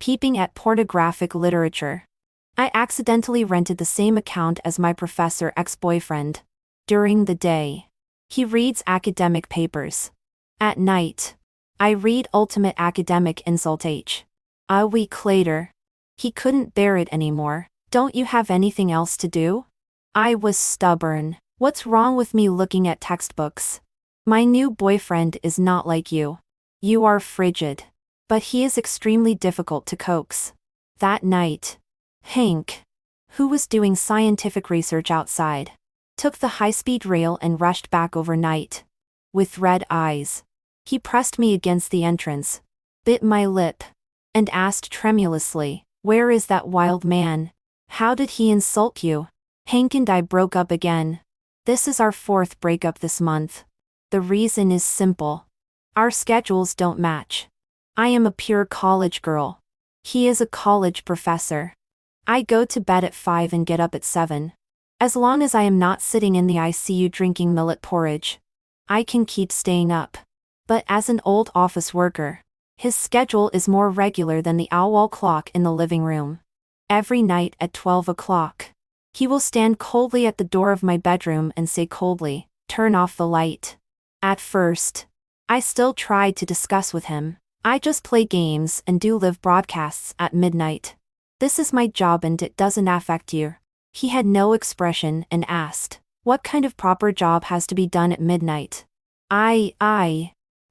Peeping at pornographic literature. I accidentally rented the same account as my professor ex-boyfriend. During the day, he reads academic papers. At night, I read Ultimate Academic Insult H. A week later, he couldn't bear it anymore. Don't you have anything else to do? I was stubborn. What's wrong with me looking at textbooks? My new boyfriend is not like you. You are frigid. But he is extremely difficult to coax. That night, Hank, who was doing scientific research outside, took the high-speed rail and rushed back overnight. With red eyes, he pressed me against the entrance, bit my lip, and asked tremulously, "Where is that wild man? How did he insult you?" Hank and I broke up again. This is our 4th breakup this month. The reason is simple. Our schedules don't match. I am a pure college girl. He is a college professor. I go to bed at 5 and get up at 7. As long as I am not sitting in the ICU drinking millet porridge, I can keep staying up. But as an old office worker, his schedule is more regular than the owl clock in the living room. Every night at 12 o'clock, he will stand coldly at the door of my bedroom and say coldly, "Turn off the light." At first, I still tried to discuss with him. I just play games and do live broadcasts at midnight. This is my job and it doesn't affect you. He had no expression and asked, "What kind of proper job has to be done at midnight?"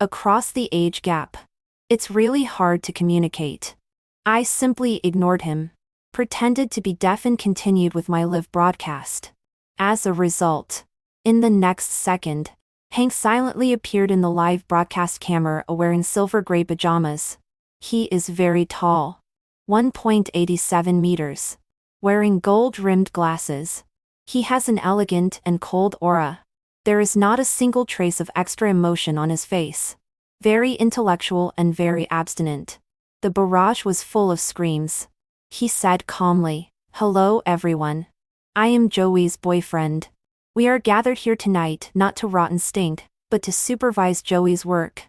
Across the age gap. It's really hard to communicate. I simply ignored him, pretended to be deaf and continued with my live broadcast. As a result, in the next second, Hank silently appeared in the live broadcast camera wearing silver gray pajamas. He is very tall, 1.87 meters, wearing gold-rimmed glasses. He has an elegant and cold aura. There is not a single trace of extra emotion on his face. Very intellectual and very abstinent. The barrage was full of screams. He said calmly, "Hello everyone. I am Joey's boyfriend. We are gathered here tonight not to rot and stink, but to supervise Joey's work."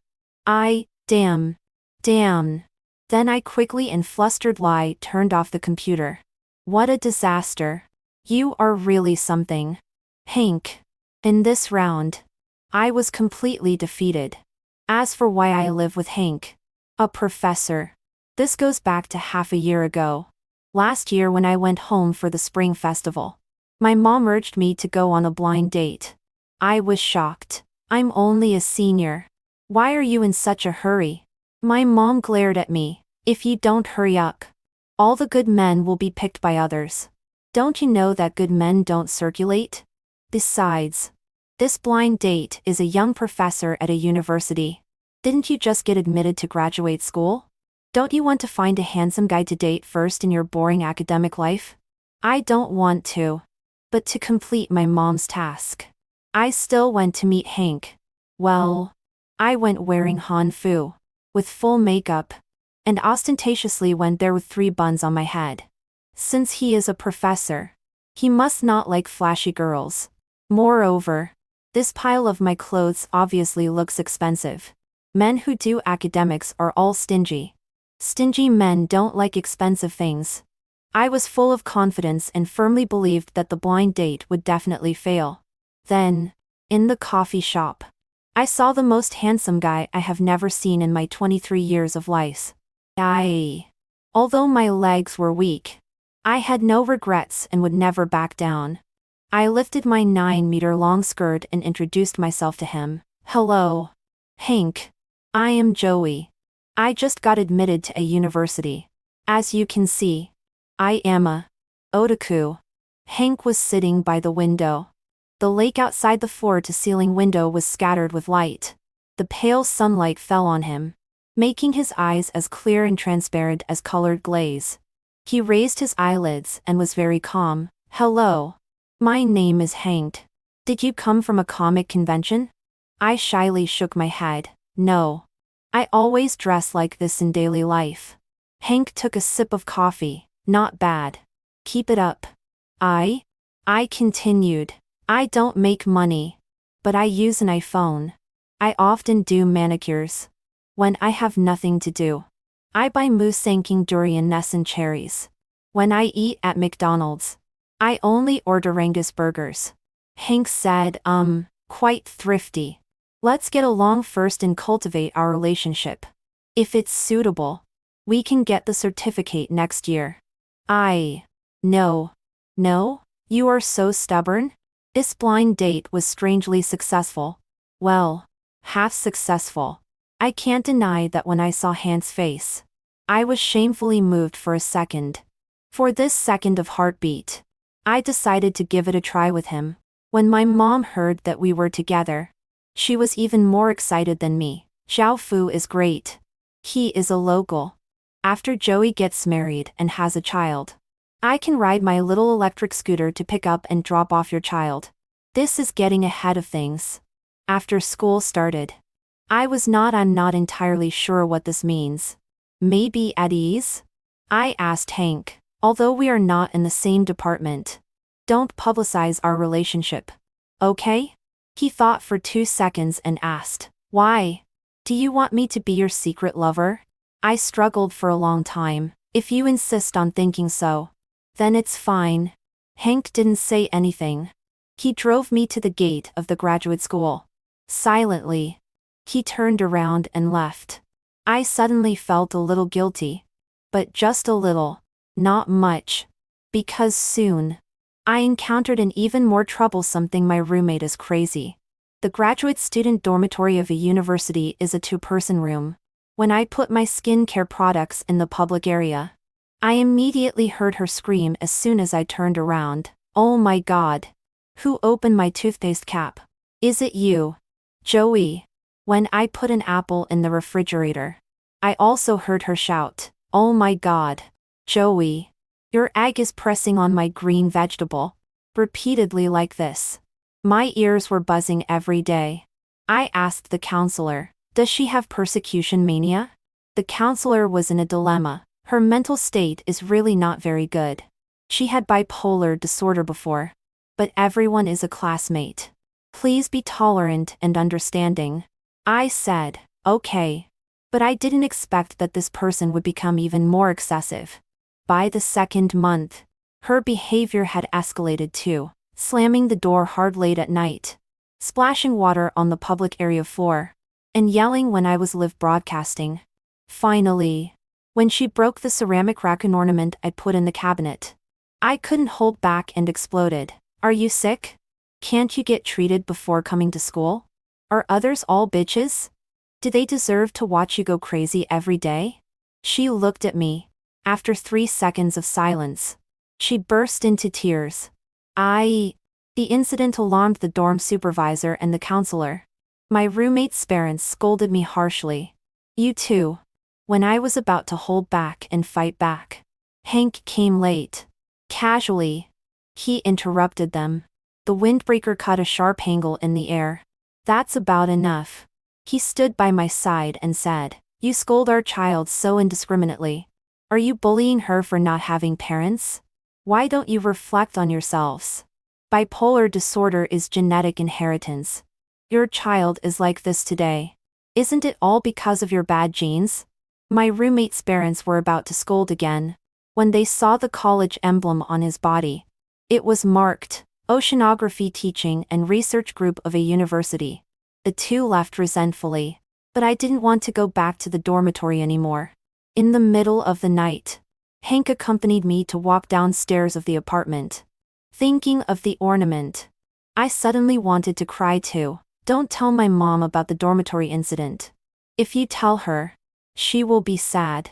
Damn. Then I quickly and flusteredly turned off the computer. What a disaster. You are really something, Hank. In this round, I was completely defeated. As for why I live with Hank, a professor, this goes back to half a year ago. Last year when I went home for the spring festival, my mom urged me to go on a blind date. I was shocked. "I'm only a senior. Why are you in such a hurry?" My mom glared at me. "If you don't hurry up, all the good men will be picked by others. Don't you know that good men don't circulate? Besides, this blind date is a young professor at a university. Didn't you just get admitted to graduate school? Don't you want to find a handsome guy to date first in your boring academic life?" I don't want to. But to complete my mom's task, I still went to meet Hank. Well, I went wearing hanfu, with full makeup, and ostentatiously went there with 3 buns on my head. Since he is a professor, he must not like flashy girls. Moreover, this pile of my clothes obviously looks expensive. Men who do academics are all stingy. Stingy men don't like expensive things. I was full of confidence and firmly believed that the blind date would definitely fail. Then, in the coffee shop, I saw the most handsome guy I have never seen in my 23 years of life. Although my legs were weak, I had no regrets and would never back down. I lifted my 9-meter-long skirt and introduced myself to him. "Hello, Hank. I am Joey. I just got admitted to a university. As you can see, I am a otaku." Hank was sitting by the window. The lake outside the floor-to-ceiling window was scattered with light. The pale sunlight fell on him, making his eyes as clear and transparent as colored glaze. He raised his eyelids and was very calm. "Hello. My name is Hank. Did you come from a comic convention?" I shyly shook my head. "No. I always dress like this in daily life." Hank took a sip of coffee. "Not bad. Keep it up." I continued. "I don't make money, but I use an iPhone. I often do manicures when I have nothing to do. I buy Musanking durian Nessun cherries. When I eat at McDonald's, I only order Angus burgers. Hank said, quite thrifty. Let's get along first and cultivate our relationship. If it's suitable, we can get the certificate next year. No. No? You are so stubborn? This blind date was strangely successful. Well, half successful. I can't deny that when I saw Hank's face, I was shamefully moved for a second. For this second of heartbeat, I decided to give it a try with him. When my mom heard that we were together, she was even more excited than me. Xiao Fu is great. He is a local. After Joey gets married and has a child, I can ride my little electric scooter to pick up and drop off your child. This is getting ahead of things. After school started, I'm not entirely sure what this means. Maybe at ease? I asked Hank, although we are not in the same department. Don't publicize our relationship. Okay? He thought for 2 seconds and asked, why? Do you want me to be your secret lover? I struggled for a long time. If you insist on thinking so, then it's fine. Hank didn't say anything. He drove me to the gate of the graduate school. Silently, he turned around and left. I suddenly felt a little guilty. But just a little. Not much. Because soon, I encountered an even more troublesome thing. My roommate is crazy. The graduate student dormitory of a university is a 2-person room. When I put my skincare products in the public area, I immediately heard her scream as soon as I turned around. Oh my God. Who opened my toothpaste cap? Is it you, Joey? When I put an apple in the refrigerator, I also heard her shout, oh my God, Joey. Your egg is pressing on my green vegetable. Repeatedly like this. My ears were buzzing every day. I asked the counselor, does she have persecution mania? The counselor was in a dilemma. Her mental state is really not very good. She had bipolar disorder before. But everyone is a classmate. Please be tolerant and understanding. I said, okay. But I didn't expect that this person would become even more excessive. By the second month, her behavior had escalated too, slamming the door hard late at night, splashing water on the public area floor, and yelling when I was live broadcasting. Finally, when she broke the ceramic raccoon ornament I put in the cabinet, I couldn't hold back and exploded. Are you sick? Can't you get treated before coming to school? Are others all bitches? Do they deserve to watch you go crazy every day? She looked at me. After 3 seconds of silence, she burst into tears. The incident alarmed the dorm supervisor and the counselor. My roommate's parents scolded me harshly. You too. When I was about to hold back and fight back, Hank came late. Casually, he interrupted them. The windbreaker cut a sharp angle in the air. That's about enough. He stood by my side and said, you scold our child so indiscriminately. Are you bullying her for not having parents? Why don't you reflect on yourselves? Bipolar disorder is genetic inheritance. Your child is like this today. Isn't it all because of your bad genes? My roommate's parents were about to scold again, when they saw the college emblem on his body. It was marked, Oceanography Teaching and Research Group of a University. The two left resentfully, but I didn't want to go back to the dormitory anymore. In the middle of the night, Hank accompanied me to walk downstairs of the apartment. Thinking of the ornament, I suddenly wanted to cry too. Don't tell my mom about the dormitory incident. If you tell her, she will be sad.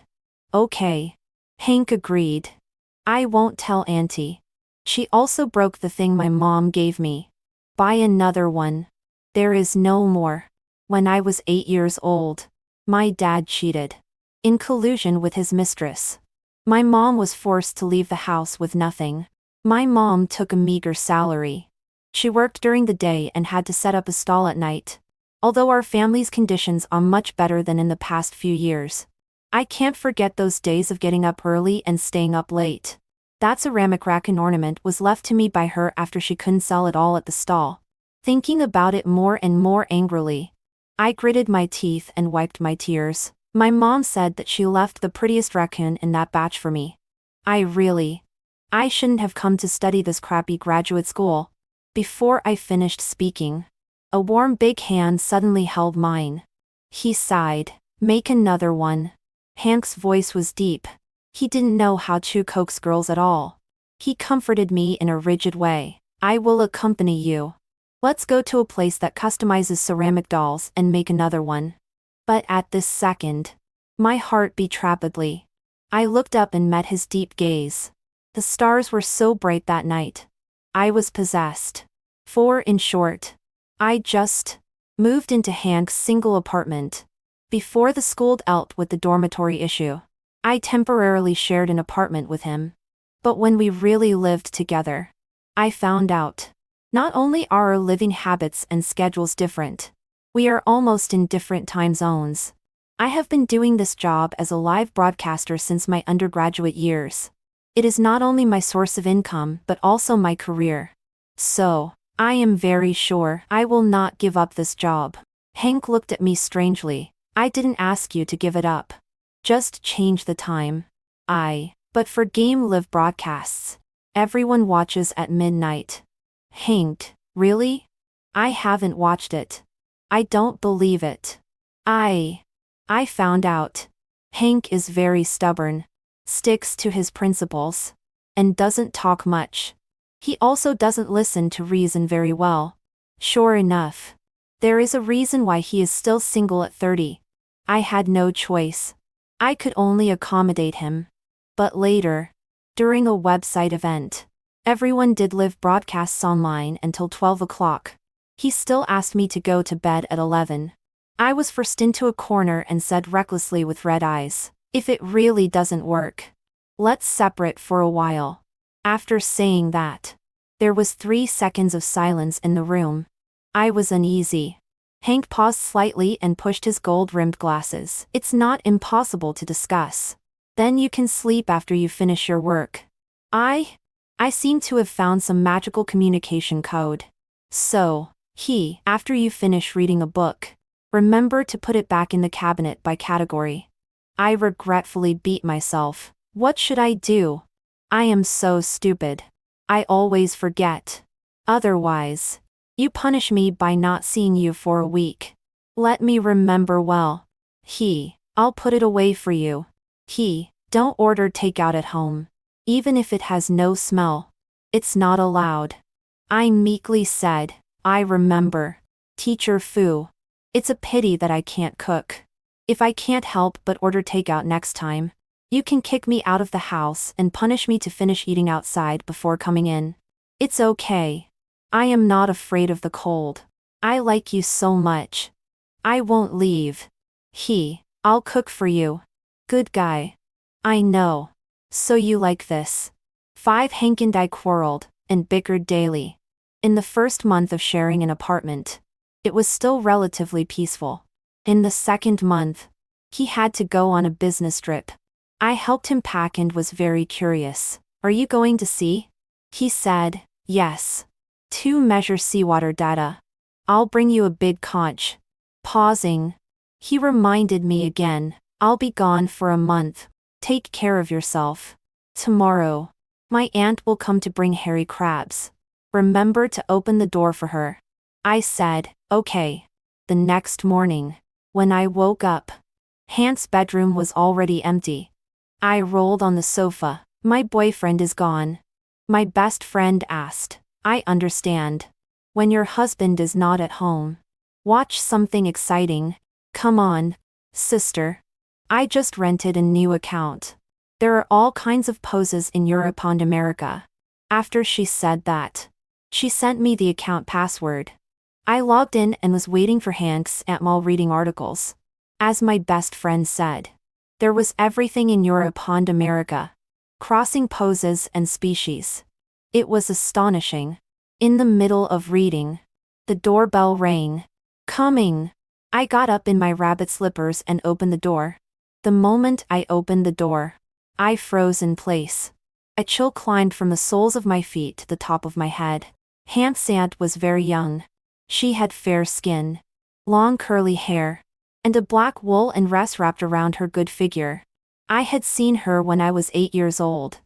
Okay. Hank agreed. I won't tell Auntie. She also broke the thing my mom gave me. Buy another one. There is no more. When I was 8 years old, my dad cheated. In collusion with his mistress. My mom was forced to leave the house with nothing. My mom took a meager salary. She worked during the day and had to set up a stall at night. Although our family's conditions are much better than in the past few years, I can't forget those days of getting up early and staying up late. That ceramic raccoon ornament was left to me by her after she couldn't sell it all at the stall. Thinking about it more and more angrily, I gritted my teeth and wiped my tears. My mom said that she left the prettiest raccoon in that batch for me. I shouldn't have come to study this crappy graduate school. Before I finished speaking, a warm big hand suddenly held mine. He sighed. Make another one. Hank's voice was deep. He didn't know how to coax girls at all. He comforted me in a rigid way. I will accompany you. Let's go to a place that customizes ceramic dolls and make another one. But at this second, my heart beat rapidly. I looked up and met his deep gaze. The stars were so bright that night. I was possessed. In short, I just moved into Hank's single apartment. Before the school dealt with the dormitory issue, I temporarily shared an apartment with him. But when we really lived together, I found out. Not only are our living habits and schedules different, we are almost in different time zones. I have been doing this job as a live broadcaster since my undergraduate years. It is not only my source of income but also my career. So, I am very sure I will not give up this job. Hank looked at me strangely. I didn't ask you to give it up. Just change the time. But for Game Live broadcasts, everyone watches at midnight. Hank, really? I haven't watched it. I don't believe it. I found out. Hank is very stubborn, sticks to his principles, and doesn't talk much. He also doesn't listen to reason very well. Sure enough, there is a reason why he is still single at 30. I had no choice. I could only accommodate him. But later, during a website event, everyone did live broadcasts online until 12 o'clock. He still asked me to go to bed at 11. I was forced into a corner and said recklessly with red eyes, "If it really doesn't work, let's separate for a while." After saying that, there was 3 seconds of silence in the room. I was uneasy. Hank paused slightly and pushed his gold-rimmed glasses. It's not impossible to discuss. Then you can sleep after you finish your work. I seem to have found some magical communication code. So, after you finish reading a book, remember to put it back in the cabinet by category. I regretfully beat myself. What should I do? I am so stupid. I always forget. Otherwise, you punish me by not seeing you for a week. Let me remember well. I'll put it away for you. Don't order takeout at home. Even if it has no smell. It's not allowed. I meekly said, I remember. Teacher Fu. It's a pity that I can't cook. If I can't help but order takeout next time, you can kick me out of the house and punish me to finish eating outside before coming in. It's okay. I am not afraid of the cold. I like you so much. I won't leave. I'll cook for you. Good guy. I know. So you like this. Hank and I quarreled and bickered daily. In the first month of sharing an apartment, it was still relatively peaceful. In the second month, he had to go on a business trip. I helped him pack and was very curious. Are you going to sea? He said, yes. To measure seawater data. I'll bring you a big conch. Pausing, he reminded me again, I'll be gone for a month. Take care of yourself. Tomorrow, my aunt will come to bring hairy crabs. Remember to open the door for her. I said, okay. The next morning, when I woke up, Hank's bedroom was already empty. I rolled on the sofa. My boyfriend is gone. My best friend asked, I understand. When your husband is not at home, watch something exciting. Come on, sister. I just rented a new account. There are all kinds of poses in Europe and America. After she said that, she sent me the account password. I logged in and was waiting for Hank's aunt while reading articles. As my best friend said, there was everything in Europe and America. Crossing poses and species. It was astonishing. In the middle of reading, the doorbell rang. Coming. I got up in my rabbit slippers and opened the door. The moment I opened the door, I froze in place. A chill climbed from the soles of my feet to the top of my head. Hank's aunt was very young. She had fair skin, long curly hair, and a black wool and dress wrapped around her good figure. I had seen her when I was 8 years old.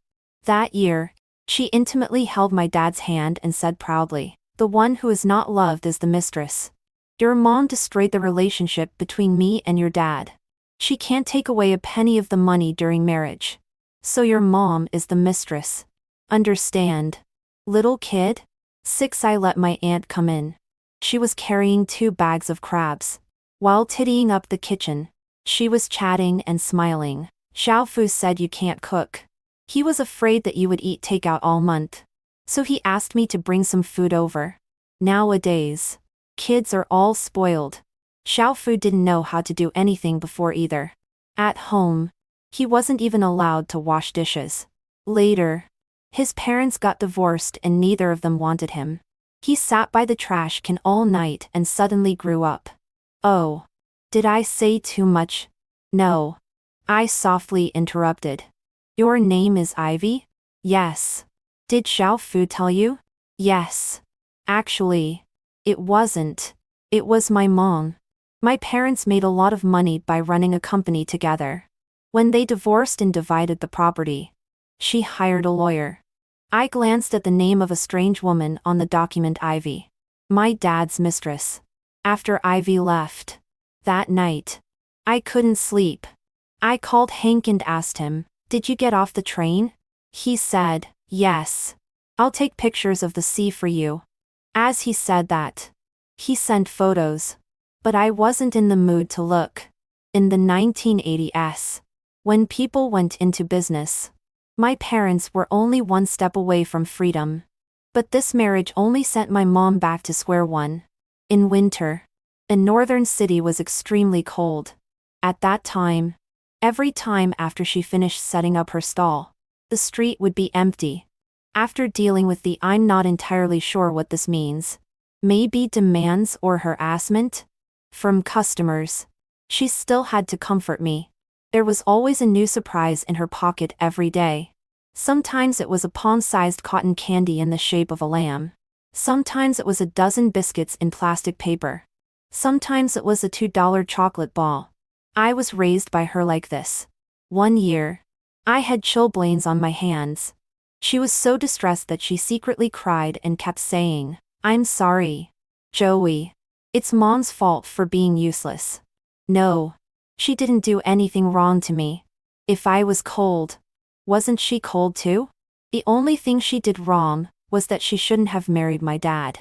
That year, she intimately held my dad's hand and said proudly, "The one who is not loved is the mistress. Your mom destroyed the relationship between me and your dad. She can't take away a penny of the money during marriage. So your mom is the mistress. Understand? Little kid?" 6. I let my aunt come in. She was carrying 2 bags of crabs. While tidying up the kitchen, she was chatting and smiling. "Xiaofu said you can't cook. He was afraid that you would eat takeout all month. So he asked me to bring some food over. Nowadays, kids are all spoiled." Xiaofu didn't know how to do anything before either. At home, he wasn't even allowed to wash dishes. Later, his parents got divorced and neither of them wanted him. He sat by the trash can all night and suddenly grew up. "Oh. Did I say too much?" "No." I softly interrupted. "Your name is Ivy?" "Yes." "Did Xiaofu tell you?" "Yes." "Actually, it wasn't. It was my mom. My parents made a lot of money by running a company together. When they divorced and divided the property, she hired a lawyer." I glanced at the name of a strange woman on the document. Ivy. My dad's mistress. After Ivy left that night, I couldn't sleep. I called Hank and asked him, "Did you get off the train?" He said, "Yes. I'll take pictures of the sea for you." As he said that, he sent photos. But I wasn't in the mood to look. In the 1980s, when people went into business, my parents were only one step away from freedom. But this marriage only sent my mom back to square one. In winter, a northern city was extremely cold. At that time, every time after she finished setting up her stall, the street would be empty. After dealing with the "I'm not entirely sure what this means" maybe demands or harassment from customers, she still had to comfort me. There was always a new surprise in her pocket every day. Sometimes it was a palm-sized cotton candy in the shape of a lamb. Sometimes it was a dozen biscuits in plastic paper. Sometimes it was a $2 chocolate ball. I was raised by her like this. One year, I had chilblains on my hands. She was so distressed that she secretly cried and kept saying, "I'm sorry, Joey. It's mom's fault for being useless." No. She didn't do anything wrong to me. If I was cold, wasn't she cold too? The only thing she did wrong was that she shouldn't have married my dad.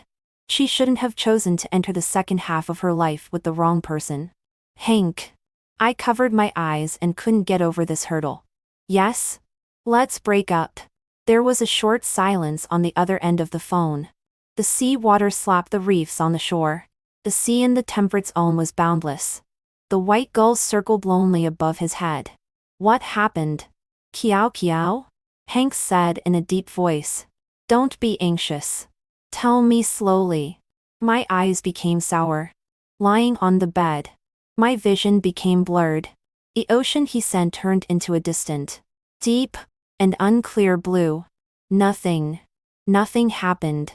She shouldn't have chosen to enter the second half of her life with the wrong person. Hank. I covered my eyes and couldn't get over this hurdle. "Yes? Let's break up." There was a short silence on the other end of the phone. The sea water slapped the reefs on the shore. The sea in the temperate zone was boundless. The white gulls circled lonely above his head. "What happened?" "Kiao kiao?" Hank said in a deep voice. "Don't be anxious. Tell me slowly." My eyes became sour. Lying on the bed, my vision became blurred. The ocean, he said, turned into a distant, deep, and unclear blue. Nothing happened.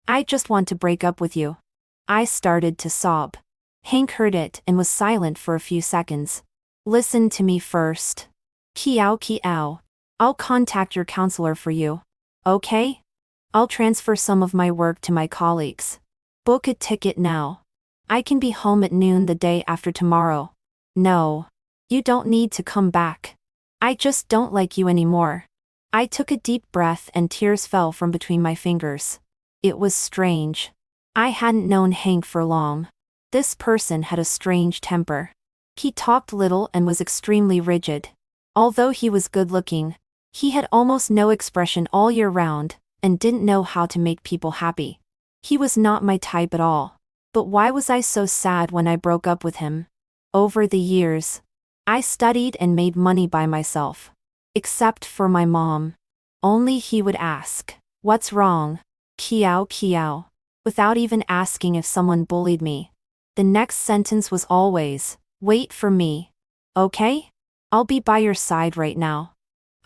"I just want to break up with you." I started to sob. Hank heard it and was silent for a few seconds. "Listen to me first. Kiao kiao. I'll contact your counselor for you. Okay? I'll transfer some of my work to my colleagues. Book a ticket now. I can be home at noon the day after tomorrow." "No. You don't need to come back. I just don't like you anymore." I took a deep breath and tears fell from between my fingers. It was strange. I hadn't known Hank for long. This person had a strange temper. He talked little and was extremely rigid. Although he was good-looking, he had almost no expression all year round, and didn't know how to make people happy. He was not my type at all. But why was I so sad when I broke up with him? Over the years, I studied and made money by myself. Except for my mom. Only he would ask, "What's wrong? Kiao kiao." Without even asking if someone bullied me. The next sentence was always, "Wait for me. Okay? I'll be by your side right now."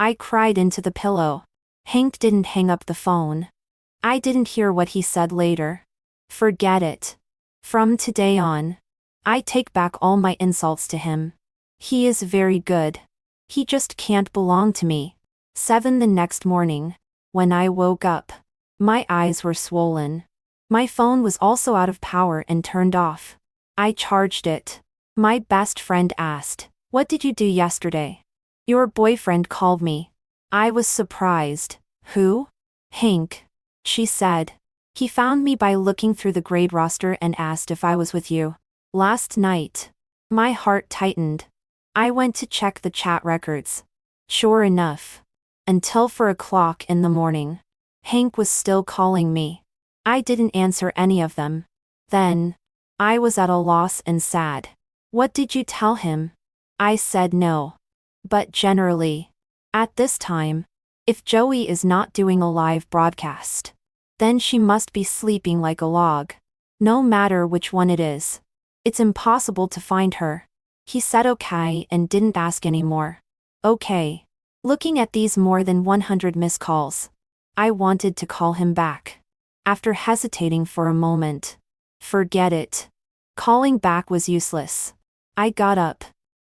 I cried into the pillow. Hank didn't hang up the phone. I didn't hear what he said later. Forget it. From today on, I take back all my insults to him. He is very good. He just can't belong to me. 7 the next morning. When I woke up, my eyes were swollen. My phone was also out of power and turned off. I charged it. My best friend asked, "What did you do yesterday?" "Your boyfriend called me." I was surprised. "Who?" "Hank," she said. "He found me by looking through the grade roster and asked if I was with you last night." My heart tightened. I went to check the chat records. Sure enough. Until 4 o'clock in the morning, Hank was still calling me. I didn't answer any of them. Then, I was at a loss and sad. "What did you tell him?" I said no. But generally, at this time, if Joey is not doing a live broadcast, then she must be sleeping like a log. No matter which one it is. It's impossible to find her. He said okay and didn't ask anymore. Okay. Looking at these more than 100 missed calls, I wanted to call him back. After hesitating for a moment, forget it. Calling back was useless. I got up,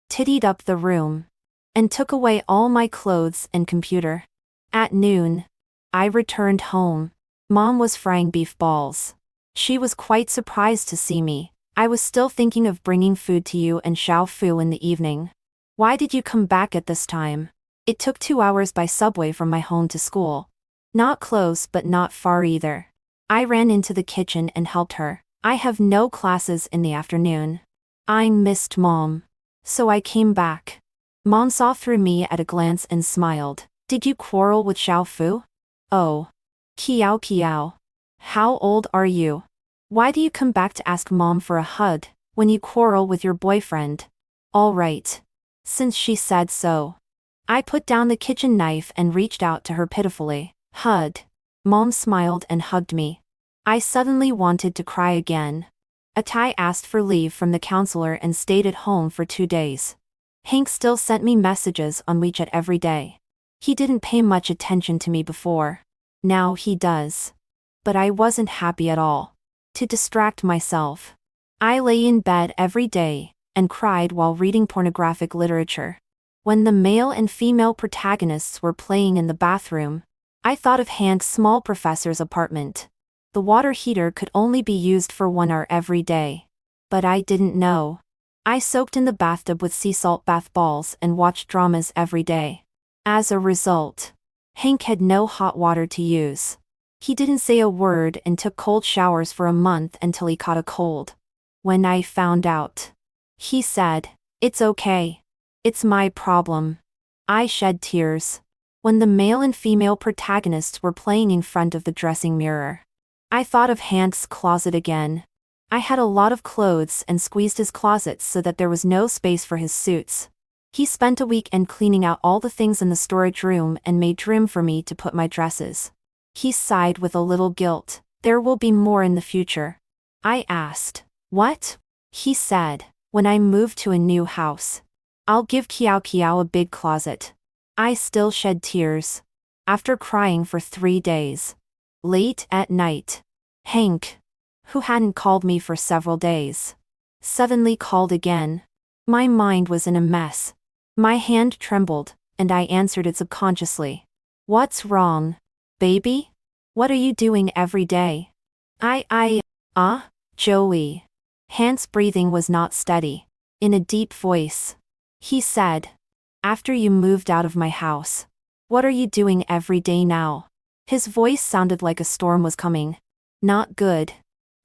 tidied up the room, and took away all my clothes and computer. At noon, I returned home. Mom was frying beef balls. She was quite surprised to see me. "I was still thinking of bringing food to you and Xiao Fu in the evening. Why did you come back at this time?" It took 2 hours by subway from my home to school. Not close but not far either. I ran into the kitchen and helped her. I have no classes in the afternoon. I missed Mom. So I came back. Mom saw through me at a glance and smiled. "Did you quarrel with Xiao Fu?" "Oh. Kiao Kiao. How old are you? Why do you come back to ask Mom for a hug when you quarrel with your boyfriend?" "All right. Since she said so." I put down the kitchen knife and reached out to her pitifully. "Hug." Mom smiled and hugged me. I suddenly wanted to cry again. Atai asked for leave from the counselor and stayed at home for 2 days. Hank still sent me messages on WeChat every day. He didn't pay much attention to me before. Now he does. But I wasn't happy at all. To distract myself, I lay in bed every day and cried while reading pornographic literature. When the male and female protagonists were playing in the bathroom, I thought of Hank's small professor's apartment. The water heater could only be used for 1 hour every day. But I didn't know. I soaked in the bathtub with sea salt bath balls and watched dramas every day. As a result, Hank had no hot water to use. He didn't say a word and took cold showers for a month until he caught a cold. When I found out, he said, "It's okay. It's my problem." I shed tears. When the male and female protagonists were playing in front of the dressing mirror, I thought of Hank's closet again. I had a lot of clothes and squeezed his closet so that there was no space for his suits. He spent a weekend cleaning out all the things in the storage room and made room for me to put my dresses. He sighed with a little guilt. "There will be more in the future." I asked, "What?" He said, "When I move to a new house, I'll give Kiao Kiao a big closet." I still shed tears. After crying for 3 days. Late at night, Hank, who hadn't called me for several days, suddenly called again. My mind was in a mess. My hand trembled, and I answered it subconsciously. "What's wrong, baby? What are you doing every day?" Joey. Hank's breathing was not steady. In a deep voice, he said, "After you moved out of my house, what are you doing every day now?" His voice sounded like a storm was coming. Not good.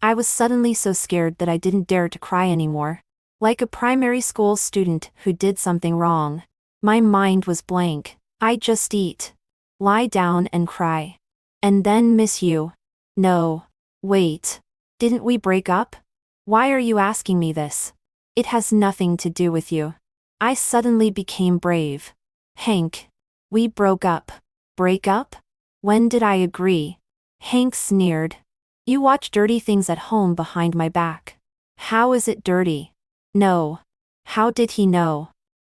I was suddenly so scared that I didn't dare to cry anymore. Like a primary school student who did something wrong. My mind was blank. I just eat, lie down and cry. And then miss you. No. Wait. Didn't we break up? Why are you asking me this? It has nothing to do with you. I suddenly became brave. Hank. We broke up. Break up? When did I agree? Hank sneered. You watch dirty things at home behind my back. How is it dirty? No. How did he know?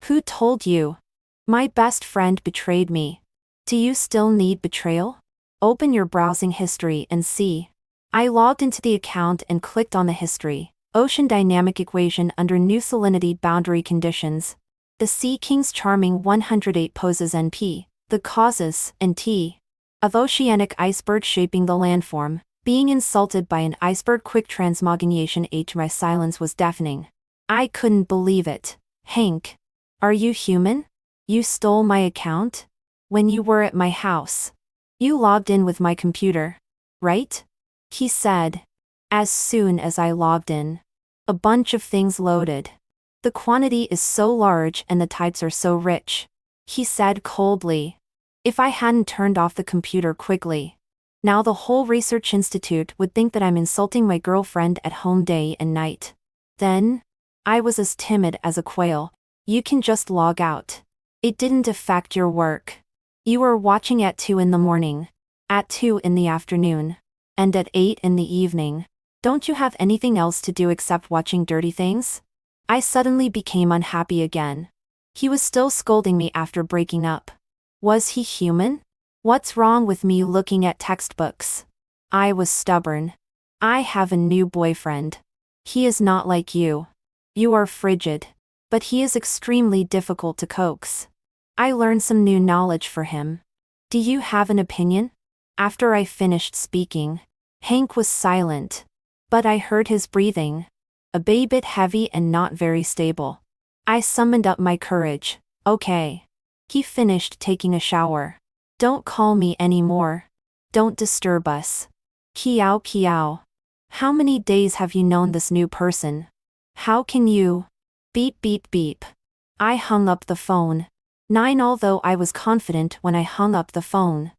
Who told you? My best friend betrayed me. Do you still need betrayal? Open your browsing history and see. I logged into the account and clicked on the history. Ocean dynamic equation under new salinity boundary conditions. The Sea King's charming 108 poses NP, the causes, and T. Of oceanic iceberg shaping the landform, being insulted by an iceberg quick transmogriation H. My silence was deafening. I couldn't believe it. Hank. Are you human? You stole my account? When you were at my house. You logged in with my computer. Right? He said. As soon as I logged in. A bunch of things loaded. The quantity is so large and the types are so rich. He said coldly. If I hadn't turned off the computer quickly. Now the whole research institute would think that I'm insulting my girlfriend at home day and night. Then? I was as timid as a quail. You can just log out. It didn't affect your work. You were watching at 2 in the morning. At 2 in the afternoon. And at 8 in the evening. Don't you have anything else to do except watching dirty things? I suddenly became unhappy again. He was still scolding me after breaking up. Was he human? What's wrong with me looking at textbooks? I was stubborn. I have a new boyfriend. He is not like you. You are frigid. But he is extremely difficult to coax. I learned some new knowledge for him. Do you have an opinion? After I finished speaking, Hank was silent. But I heard his breathing. A bit heavy and not very stable. I summoned up my courage. Okay. He finished taking a shower. Don't call me anymore. Don't disturb us. Kiao kiao. How many days have you known this new person? How can you? Beep beep beep. I hung up the phone. 9. Although I was confident when I hung up the phone.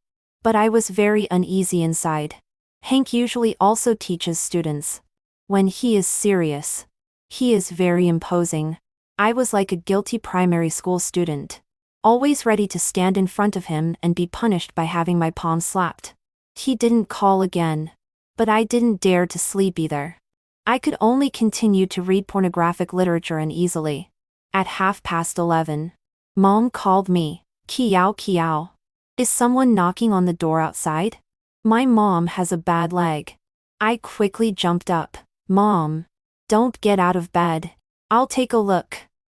But I was very uneasy inside. Hank usually also teaches students. When he is serious. He is very imposing. I was like a guilty primary school student. Always ready to stand in front of him and be punished by having my palm slapped. He didn't call again. But I didn't dare to sleep either. I could only continue to read pornographic literature uneasily. At 11:30. Mom called me. Kiao kiao. Is someone knocking on the door outside? My mom has a bad leg. I quickly jumped up. Mom. Don't get out of bed. I'll take a look.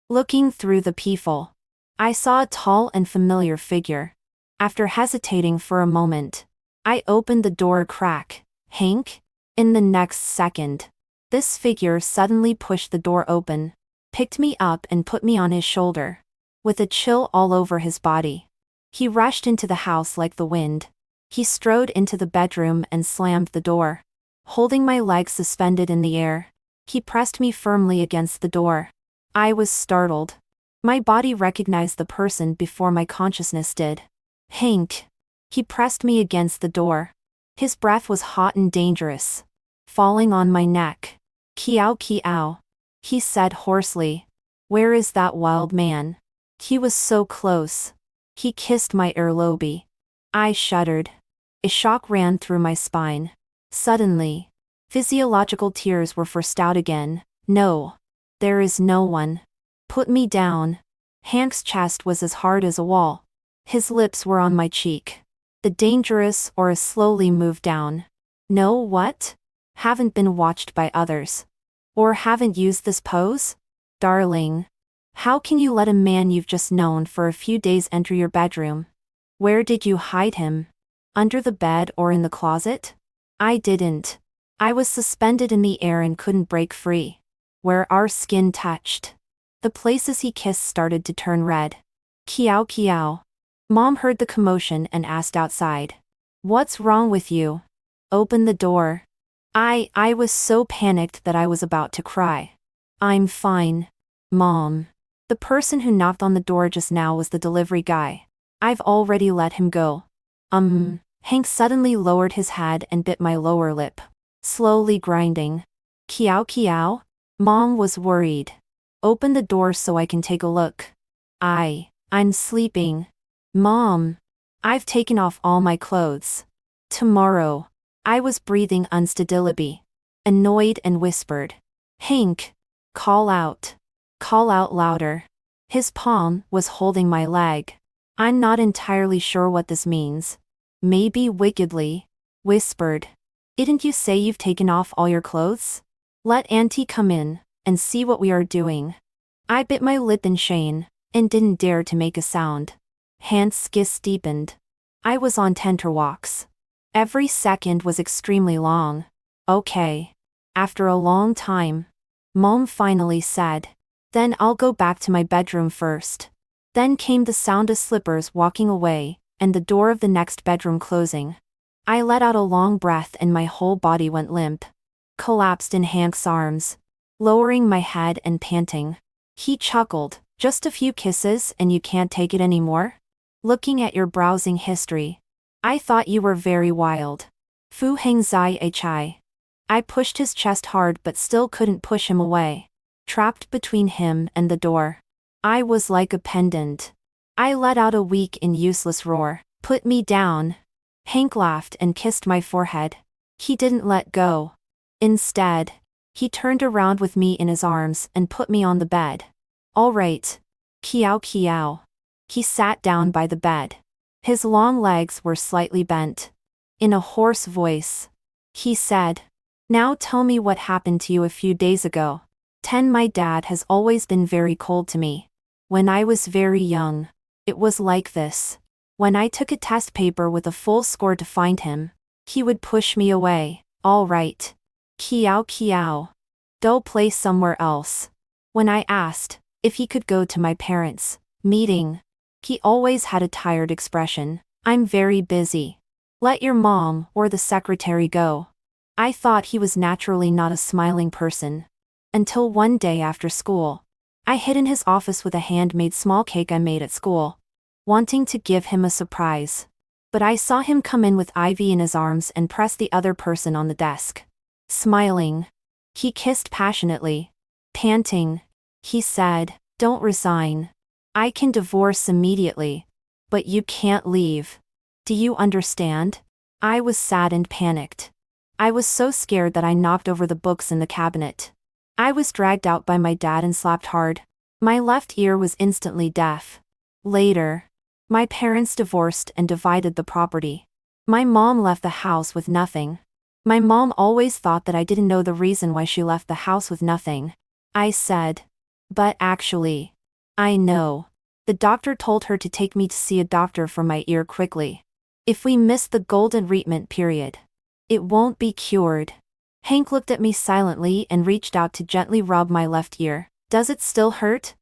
Looking through the peephole. I saw a tall and familiar figure. After hesitating for a moment, I opened the door a crack. Hank? In the next second, this figure suddenly pushed the door open, picked me up and put me on his shoulder. With a chill all over his body. He rushed into the house like the wind. He strode into the bedroom and slammed the door. Holding my legs suspended in the air, he pressed me firmly against the door. I was startled. My body recognized the person before my consciousness did. Hank. He pressed me against the door. His breath was hot and dangerous. Falling on my neck. Kiao kiao. He said hoarsely. Where is that wild man? He was so close. He kissed my earlobe. I shuddered. A shock ran through my spine. Suddenly, physiological tears were forced out again. No. There is no one. Put me down. Hank's chest was as hard as a wall. His lips were on my cheek. The dangerous aura slowly moved down. No what? Haven't been watched by others. Or haven't used this pose? Darling. How can you let a man you've just known for a few days enter your bedroom? Where did you hide him? Under the bed or in the closet? I didn't. I was suspended in the air and couldn't break free. Where our skin touched. The places he kissed started to turn red. Kiao kiao. Mom heard the commotion and asked outside. What's wrong with you? Open the door. I was so panicked that I was about to cry. I'm fine. Mom. The person who knocked on the door just now was the delivery guy. I've already let him go. Hank suddenly lowered his head and bit my lower lip. Slowly grinding. Kiao kiao? Mom was worried. Open the door so I can take a look. I'm sleeping. Mom. I've taken off all my clothes. Tomorrow. I was breathing unsteadily. Annoyed and whispered. Hank. Call out. Call out louder. His palm was holding my leg. I'm not entirely sure what this means. Maybe wickedly. Whispered. Didn't you say you've taken off all your clothes? Let Auntie come in and see what we are doing. I bit my lip in shame and didn't dare to make a sound. Hank's kiss deepened. I was on tenterhooks. Every second was extremely long. Okay. After a long time, Mom finally said, "Then I'll go back to my bedroom first." Then came the sound of slippers walking away, and the door of the next bedroom closing. I let out a long breath and my whole body went limp. Collapsed in Hank's arms, lowering my head and panting. He chuckled, "Just a few kisses and you can't take it anymore? Looking at your browsing history, I thought you were very wild." Fu Heng Zai Hi. I pushed his chest hard but still couldn't push him away. Trapped between him and the door. I was like a pendant. I let out a weak and useless roar. "Put me down." Hank laughed and kissed my forehead. He didn't let go. Instead, he turned around with me in his arms and put me on the bed. "All right. Kiao kiao." He sat down by the bed. His long legs were slightly bent. In a hoarse voice, he said, "Now tell me what happened to you a few days ago." My dad has always been very cold to me. When I was very young, it was like this. When I took a test paper with a full score to find him, he would push me away. "All right. Kiao kiao. Go play somewhere else." When I asked if he could go to my parents' meeting, he always had a tired expression. "I'm very busy. Let your mom or the secretary go." I thought he was naturally not a smiling person. Until one day after school, I hid in his office with a handmade small cake I made at school, wanting to give him a surprise. But I saw him come in with Ivy in his arms and press the other person on the desk. Smiling, he kissed passionately. Panting, he said, "Don't resign. I can divorce immediately. But you can't leave. Do you understand?" I was sad and panicked. I was so scared that I knocked over the books in the cabinet. I was dragged out by my dad and slapped hard. My left ear was instantly deaf. Later, my parents divorced and divided the property. My mom left the house with nothing. My mom always thought that I didn't know the reason why she left the house with nothing. I said, "But actually, I know." The doctor told her to take me to see a doctor for my ear quickly. If we miss the golden treatment period, it won't be cured. Hank looked at me silently and reached out to gently rub my left ear. "Does it still hurt?"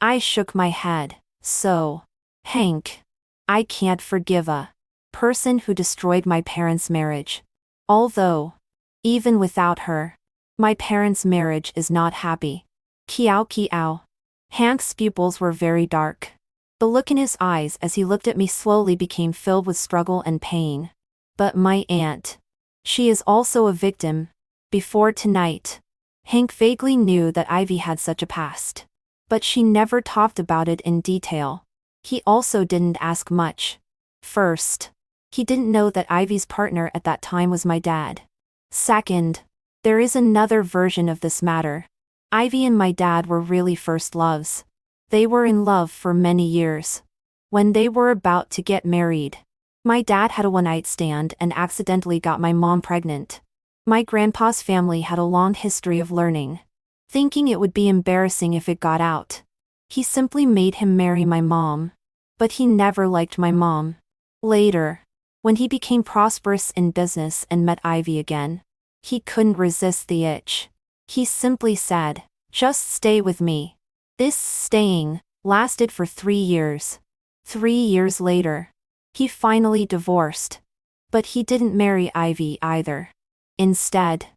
I shook my head. "So, Hank, I can't forgive a person who destroyed my parents' marriage. Although, even without her, my parents' marriage is not happy." Kiao kiao. Hank's pupils were very dark. The look in his eyes as he looked at me slowly became filled with struggle and pain. "But my aunt. She is also a victim." Before tonight, Hank vaguely knew that Ivy had such a past. But she never talked about it in detail. He also didn't ask much. First, he didn't know that Ivy's partner at that time was my dad. Second, there is another version of this matter. Ivy and my dad were really first loves. They were in love for many years. When they were about to get married, my dad had a one-night stand and accidentally got my mom pregnant. My grandpa's family had a long history of learning. Thinking it would be embarrassing if it got out, he simply made him marry my mom. But he never liked my mom. Later, when he became prosperous in business and met Ivy again, he couldn't resist the itch. He simply said, "Just stay with me." This staying lasted for 3 years. 3 years later, he finally divorced. But he didn't marry Ivy either. Instead,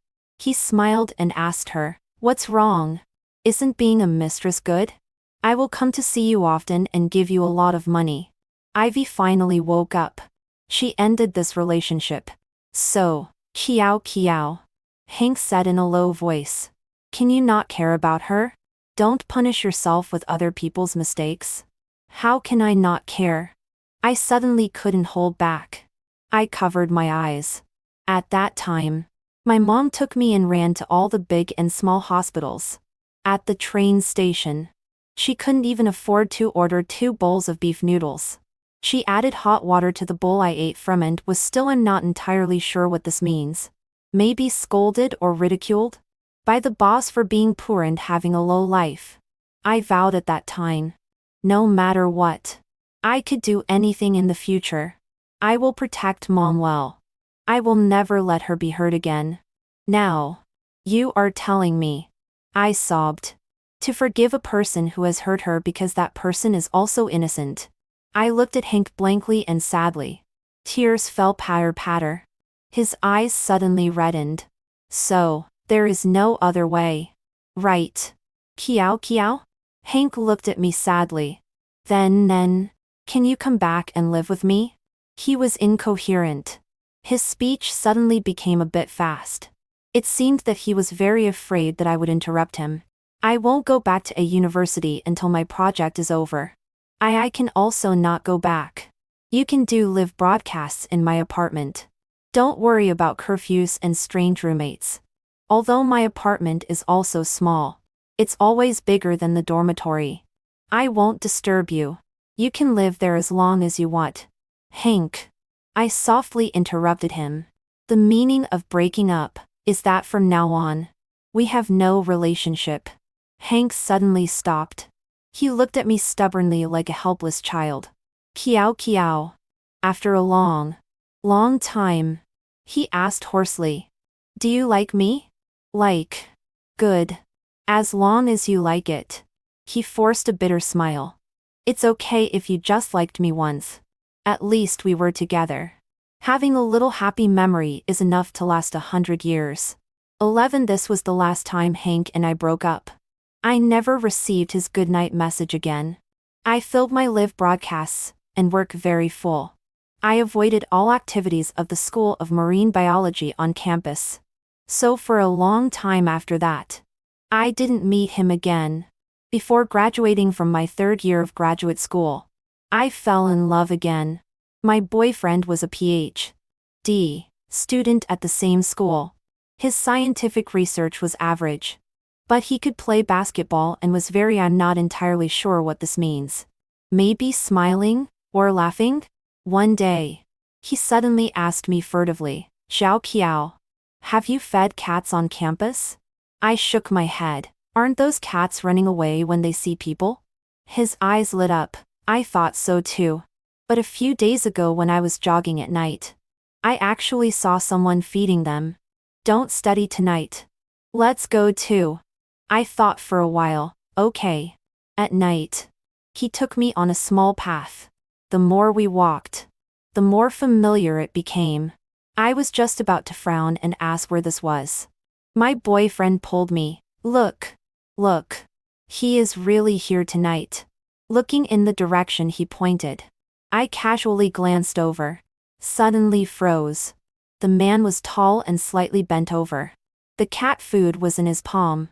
he smiled and asked her, "What's wrong? Isn't being a mistress good? I will come to see you often and give you a lot of money." Ivy finally woke up. She ended this relationship. "So, kiao kiao," Hank said in a low voice. "Can you not care about her? Don't punish yourself with other people's mistakes." How can I not care? I suddenly couldn't hold back. I covered my eyes. At that time, my mom took me and ran to all the big and small hospitals. At the train station, she couldn't even afford to order 2 bowls of beef noodles. She added hot water to the bowl I ate from and was still not entirely sure what this means. Maybe scolded or ridiculed? By the boss for being poor and having a low life. I vowed at that time. No matter what. I could do anything in the future. I will protect Mom well. I will never let her be hurt again. Now. You are telling me. I sobbed. To forgive a person who has hurt her because that person is also innocent. I looked at Hank blankly and sadly. Tears fell patter. His eyes suddenly reddened. So, there is no other way. Right. Kiao? Hank looked at me sadly. Then, can you come back and live with me? He was incoherent. His speech suddenly became a bit fast. It seemed that he was very afraid that I would interrupt him. I won't go back to a university until my project is over. I can also not go back. You can do live broadcasts in my apartment. Don't worry about curfews and strange roommates. Although my apartment is also small, it's always bigger than the dormitory. I won't disturb you. You can live there as long as you want. Hank. I softly interrupted him. The meaning of breaking up is that from now on, we have no relationship. Hank suddenly stopped. He looked at me stubbornly like a helpless child. Kiao. After a long time, he asked hoarsely. Do you like me? Like. Good. As long as you like it. He forced a bitter smile. It's okay if you just liked me once. At least we were together. Having a little happy memory is enough to last 100 years. 11 This was the last time Hank and I broke up. I never received his goodnight message again. I filled my live broadcasts and work very full. I avoided all activities of the School of Marine Biology on campus. So for a long time after that, I didn't meet him again. Before graduating from my 3rd year of graduate school, I fell in love again. My boyfriend was a Ph.D. student at the same school. His scientific research was average. But he could play basketball and was I'm not entirely sure what this means. Maybe smiling, or laughing? One day, he suddenly asked me furtively, Xiao Kiao, have you fed cats on campus? I shook my head. Aren't those cats running away when they see people? His eyes lit up. I thought so too. But a few days ago when I was jogging at night, I actually saw someone feeding them. Don't study tonight. Let's go too. I thought for a while, okay. At night, he took me on a small path. The more we walked, the more familiar it became. I was just about to frown and ask where this was. My boyfriend pulled me. Look. He is really here tonight. Looking in the direction he pointed. I casually glanced over. Suddenly froze. The man was tall and slightly bent over. The cat food was in his palm.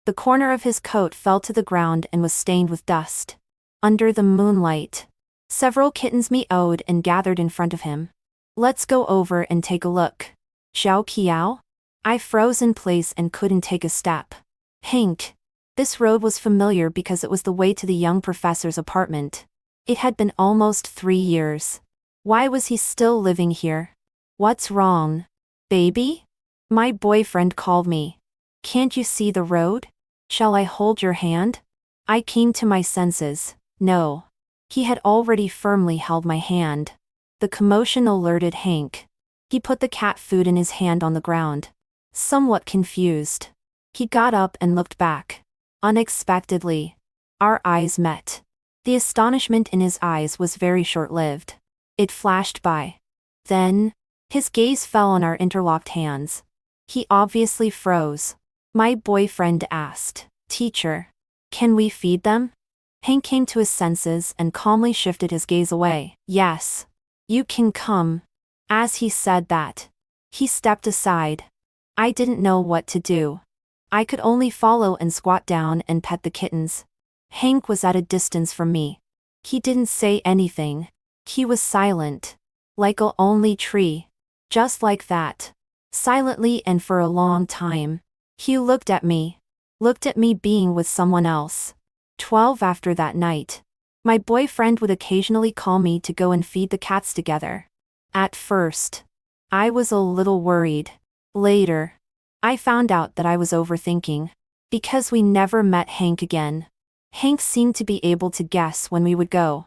The corner of his coat fell to the ground and was stained with dust. Under the moonlight, several kittens meowed and gathered in front of him. Let's go over and take a look. Xiao Kiao? I froze in place and couldn't take a step. Hank. This road was familiar because it was the way to the young professor's apartment. It had been almost 3 years. Why was he still living here? What's wrong? Baby? My boyfriend called me. Can't you see the road? Shall I hold your hand? I came to my senses. No. He had already firmly held my hand. The commotion alerted Hank. He put the cat food in his hand on the ground. Somewhat confused, he got up and looked back. Unexpectedly, our eyes met. The astonishment in his eyes was very short-lived. It flashed by. Then, his gaze fell on our interlocked hands. He obviously froze. My boyfriend asked, Teacher, can we feed them? Hank came to his senses and calmly shifted his gaze away. Yes. You can come. As he said that, he stepped aside. I didn't know what to do. I could only follow and squat down and pet the kittens. Hank was at a distance from me. He didn't say anything. He was silent. Like a lonely tree. Just like that. Silently and for a long time. He looked at me being with someone else. 12 After that night, my boyfriend would occasionally call me to go and feed the cats together. At first, I was a little worried. Later, I found out that I was overthinking. Because we never met Hank again. Hank seemed to be able to guess when we would go.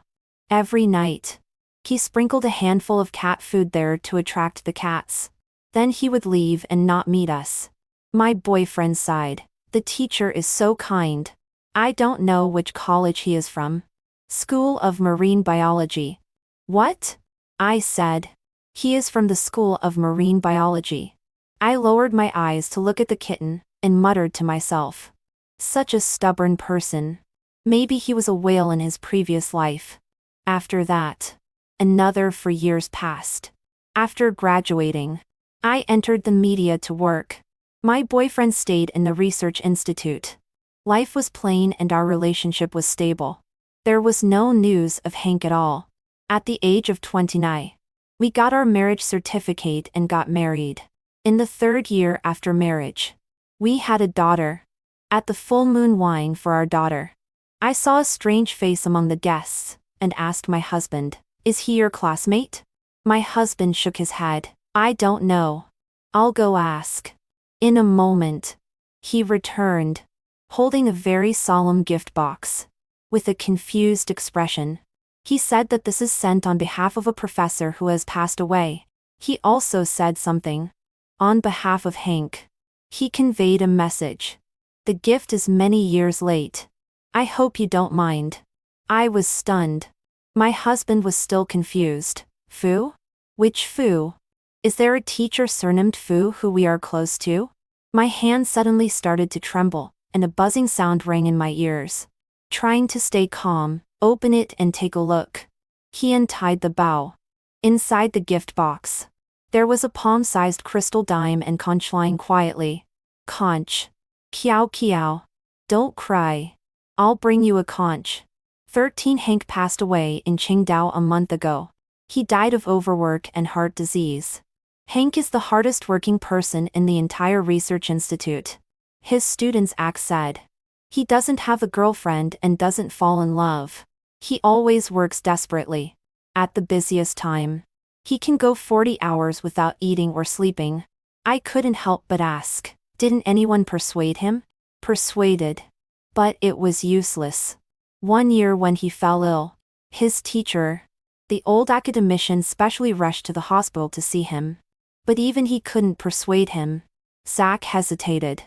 Every night. He sprinkled a handful of cat food there to attract the cats. Then he would leave and not meet us. My boyfriend sighed. The teacher is so kind. I don't know which college he is from. School of Marine Biology. What? I said. He is from the School of Marine Biology. I lowered my eyes to look at the kitten, and muttered to myself. Such a stubborn person. Maybe he was a whale in his previous life. After that. Another for years passed. After graduating. I entered the media to work. My boyfriend stayed in the research institute. Life was plain and our relationship was stable. There was no news of Hank at all. At the age of 29. We got our marriage certificate and got married. In the 3rd year after marriage. We had a daughter. At the full moon wine for our daughter. I saw a strange face among the guests, and asked my husband, "Is he your classmate?" My husband shook his head. "I don't know. I'll go ask." In a moment. He returned. Holding a very solemn gift box. With a confused expression. He said that this is sent on behalf of a professor who has passed away. He also said something. On behalf of Hank. He conveyed a message. The gift is many years late. I hope you don't mind. I was stunned. My husband was still confused. Fu? Which Fu? Is there a teacher surnamed Fu who we are close to? My hand suddenly started to tremble, and a buzzing sound rang in my ears. Trying to stay calm, open it and take a look. He untied the bow. Inside the gift box. There was a palm-sized crystal dime and conch lying quietly. Conch. Kiao kiao. Don't cry. I'll bring you a conch. 13 Hank passed away in Qingdao a month ago. He died of overwork and heart disease. Hank is the hardest working person in the entire research institute. His students said. He doesn't have a girlfriend and doesn't fall in love. He always works desperately. At the busiest time. He can go 40 hours without eating or sleeping. I couldn't help but ask, didn't anyone persuade him? Persuaded. But it was useless. One year when he fell ill, his teacher, the old academician, specially rushed to the hospital to see him. But even he couldn't persuade him. Zach hesitated.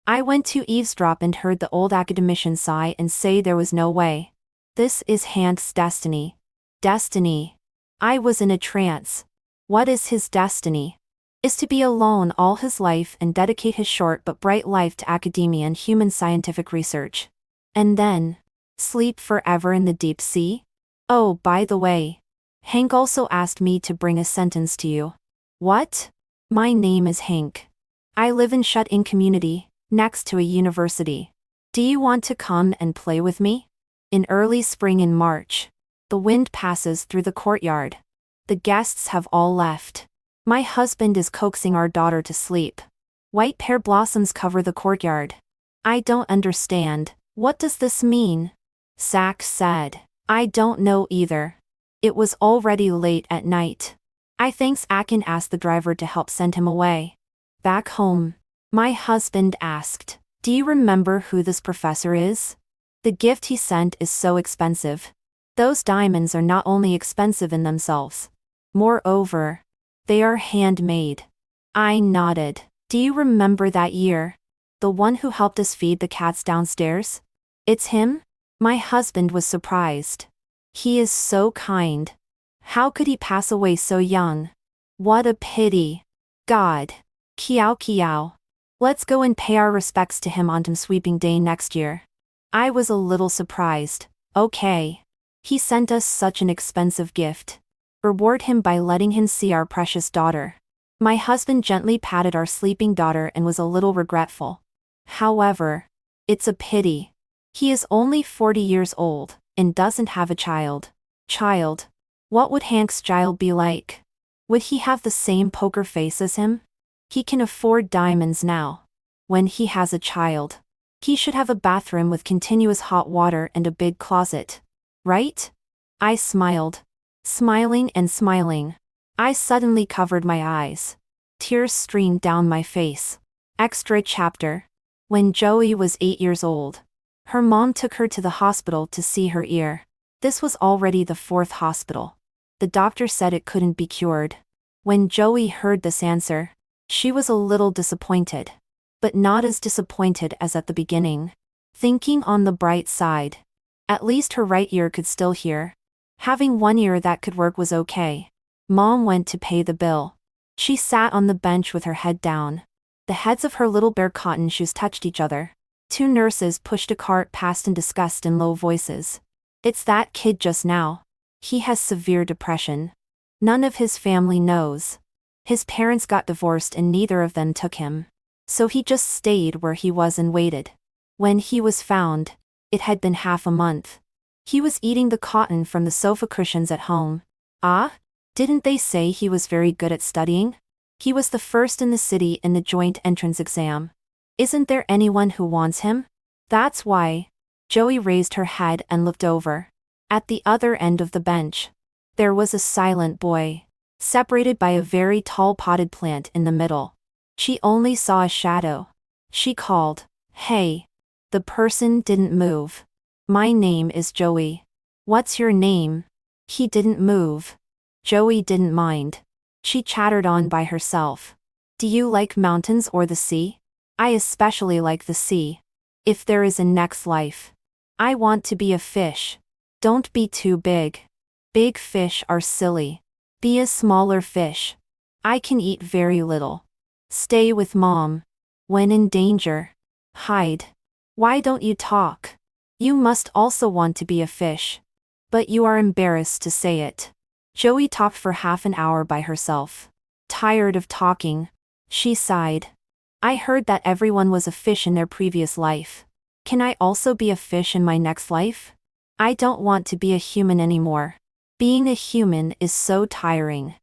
I went to eavesdrop and heard the old academician sigh and say there was no way. This is Hank's destiny. Destiny. I was in a trance. What is his destiny? Is to be alone all his life and dedicate his short but bright life to academia and human scientific research. And then, sleep forever in the deep sea? Oh, by the way. Hank also asked me to bring a sentence to you. What? My name is Hank. I live in shut-in community, next to a university. Do you want to come and play with me? In early spring in March. The wind passes through the courtyard. The guests have all left. My husband is coaxing our daughter to sleep. White pear blossoms cover the courtyard. I don't understand. What does this mean? Zach said. I don't know either. It was already late at night. I thanks Akin asked the driver to help send him away. Back home. My husband asked, do you remember who this professor is? The gift he sent is so expensive. Those diamonds are not only expensive in themselves. Moreover, they are handmade. I nodded. Do you remember that year? The one who helped us feed the cats downstairs? It's him? My husband was surprised. He is so kind. How could he pass away so young? What a pity. God. Kiao kiao. Let's go and pay our respects to him on Autumn Sweeping Day next year. I was a little surprised. Okay. He sent us such an expensive gift. Reward him by letting him see our precious daughter. My husband gently patted our sleeping daughter and was a little regretful. However, it's a pity. He is only 40 years old, and doesn't have a child. Child? What would Hank's child be like? Would he have the same poker face as him? He can afford diamonds now. When he has a child, he should have a bathroom with continuous hot water and a big closet. Right? I smiled. Smiling and smiling. I suddenly covered my eyes. Tears streamed down my face. Extra chapter. When Joey was 8 years old, her mom took her to the hospital to see her ear. This was already the 4th hospital. The doctor said it couldn't be cured. When Joey heard this answer, she was a little disappointed. But not as disappointed as at the beginning. Thinking on the bright side. At least her right ear could still hear. Having one ear that could work was okay. Mom went to pay the bill. She sat on the bench with her head down. The heads of her little bare cotton shoes touched each other. 2 nurses pushed a cart past and discussed in low voices. It's that kid just now. He has severe depression. None of his family knows. His parents got divorced and neither of them took him. So he just stayed where he was and waited. When he was found, it had been half a month. He was eating the cotton from the sofa cushions at home. Ah? Didn't they say he was very good at studying? He was the first in the city in the joint entrance exam. Isn't there anyone who wants him? That's why. Joey raised her head and looked over. At the other end of the bench, there was a silent boy, separated by a very tall potted plant in the middle. She only saw a shadow. She called, "Hey." The person didn't move. "My name is Joey. What's your name?" He didn't move. Joey didn't mind. She chattered on by herself. "Do you like mountains or the sea?" "I especially like the sea. If there is a next life. I want to be a fish." "Don't be too big. Big fish are silly. Be a smaller fish." "I can eat very little." "Stay with mom. When in danger, hide." "Why don't you talk? You must also want to be a fish. But you are embarrassed to say it." Joey talked for half an hour by herself. Tired of talking, she sighed. "I heard that everyone was a fish in their previous life. Can I also be a fish in my next life? I don't want to be a human anymore. Being a human is so tiring."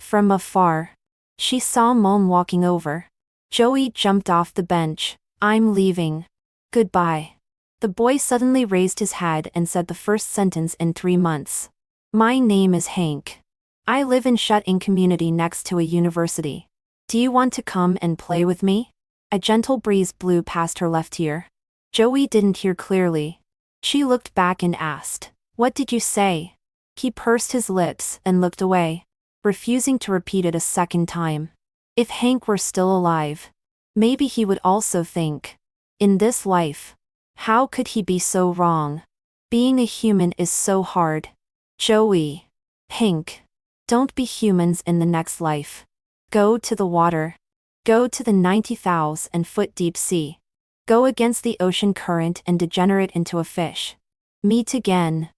From afar, she saw Mom walking over. Joey jumped off the bench. "I'm leaving. Goodbye." The boy suddenly raised his head and said the first sentence in 3 months. "My name is Hank. I live in shut-in community next to a university. Do you want to come and play with me?" A gentle breeze blew past her left ear. Joey didn't hear clearly. She looked back and asked, "What did you say?" He pursed his lips and looked away, refusing to repeat it a second time. If Hank were still alive, maybe he would also think, in this life, how could he be so wrong? Being a human is so hard. Joey. Hank. Don't be humans in the next life. Go to the water. Go to the 90,000-foot deep sea. Go against the ocean current and degenerate into a fish. Meet again.